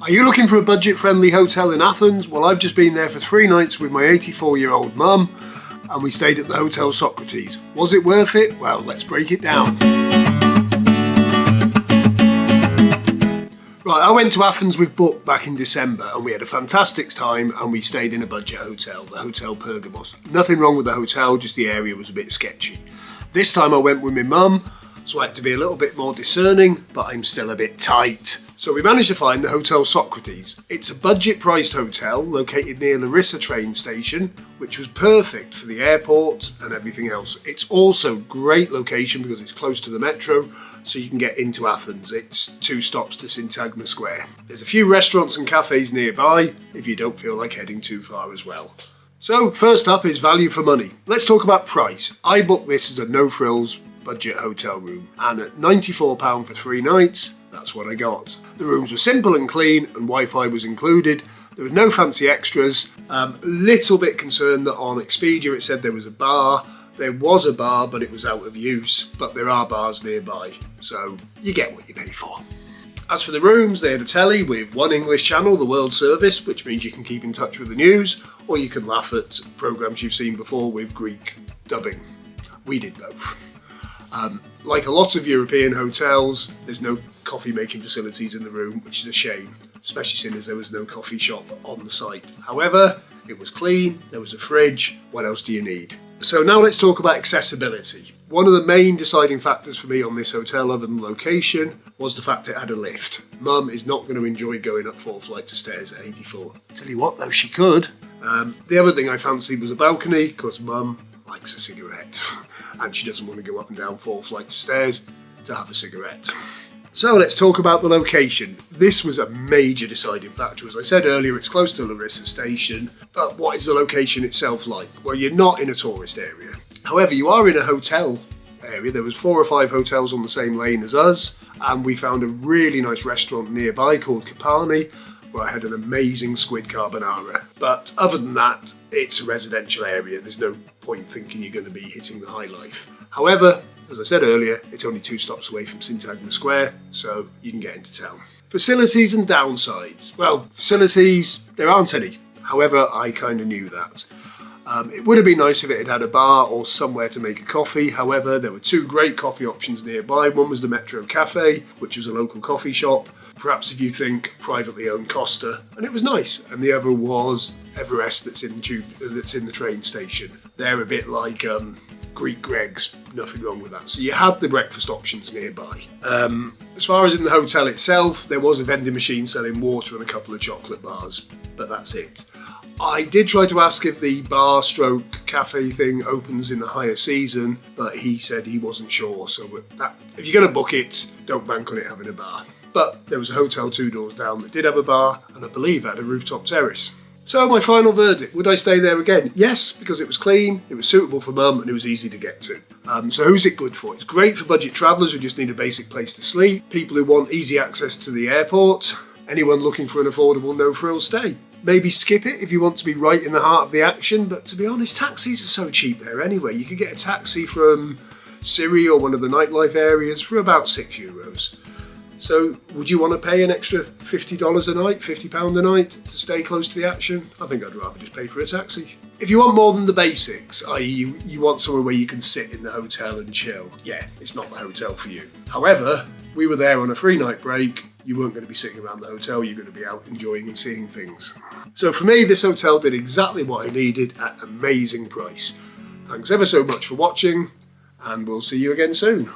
Are you looking for a budget-friendly hotel in Athens? Well, I've just been there for 3 nights with my 84-year-old mum, and we stayed at the Hotel Socrates. Was it worth it? Well, let's break it down. Right, I went to Athens with Book back in December, and we had a fantastic time, and we stayed in a budget hotel, the Hotel Pergamos. Nothing wrong with the hotel, just the area was a bit sketchy. This time I went with my mum, so I had to be a little bit more discerning, but I'm still a bit tight. So we managed to find the Hotel Socrates. It's a budget-priced hotel located near Larissa Station, which was perfect for the airport and everything else. It's also a great location because it's close to the metro, so you can get into Athens. It's 2 stops to Syntagma Square. There's a few restaurants and cafes nearby if you don't feel like heading too far as well. So first up is value for money. Let's talk about price. I booked this as a no-frills budget hotel room, and at £94 for 3 nights, that's what I got. The rooms were simple and clean, and Wi-Fi was included. There were no fancy extras. Little bit concerned that on Expedia it said there was a bar. There was a bar, but it was out of use, but there are bars nearby, so you get what you pay for. As for the rooms, they had a telly with 1 English channel, the World Service, which means you can keep in touch with the news, or you can laugh at programmes you've seen before with Greek dubbing. We did both. Like a lot of European hotels, there's no coffee making facilities in the room, which is a shame, especially seeing as there was no coffee shop on the site. However, it was clean, there was a fridge, what else do you need? So now let's talk about accessibility. One of the main deciding factors for me on this hotel, other than location, was the fact it had a lift. Mum is not going to enjoy going up 4 flights of stairs at 84. Tell you what though, she could. The other thing I fancied was a balcony, because Mum likes a cigarette and she doesn't want to go up and down 4 flights of stairs to have a cigarette. So let's talk about the location. This was a major deciding factor. As I said earlier, it's close to Larissa Station, but what is the location itself like? Well, you're not in a tourist area. However, you are in a hotel area. There was 4 or 5 hotels on the same lane as us, and we found a really nice restaurant nearby called Capani, where I had an amazing squid carbonara. But other than that, it's a residential area. There's no point thinking you're going to be hitting the high life. However, as I said earlier, it's only 2 stops away from Syntagma Square, so you can get into town. Facilities and downsides. Well, facilities, there aren't any. However, I kind of knew that. It would have been nice if it had had a bar or somewhere to make a coffee. However, there were 2 great coffee options nearby. One was the Metro Cafe, which was a local coffee shop. Perhaps if you think privately owned Costa, and it was nice. And the other was Everest that's in the train station. They're a bit like Greek Greg's, nothing wrong with that. So you had the breakfast options nearby. As far as in the hotel itself, there was a vending machine selling water and a couple of chocolate bars, but that's it. I did try to ask if the bar stroke cafe thing opens in the higher season, but he said he wasn't sure. So if you're going to book it, don't bank on it having a bar. But there was a hotel 2 doors down that did have a bar, and I believe it had a rooftop terrace. So my final verdict, would I stay there again? Yes, because it was clean, it was suitable for Mum, and it was easy to get to. So who's it good for? It's great for budget travellers who just need a basic place to sleep, people who want easy access to the airport, anyone looking for an affordable no-frills stay. Maybe skip it if you want to be right in the heart of the action, but to be honest, taxis are so cheap there anyway. You could get a taxi from Siri or one of the nightlife areas for about €6. So would you want to pay an extra $50 a night, £50 a night to stay close to the action? I think I'd rather just pay for a taxi. If you want more than the basics, i.e. you want somewhere where you can sit in the hotel and chill, yeah, it's not the hotel for you. However, we were there on a 3-night break. You weren't going to be sitting around the hotel, you're going to be out enjoying and seeing things. So for me, this hotel did exactly what I needed at an amazing price. Thanks ever so much for watching, and we'll see you again soon.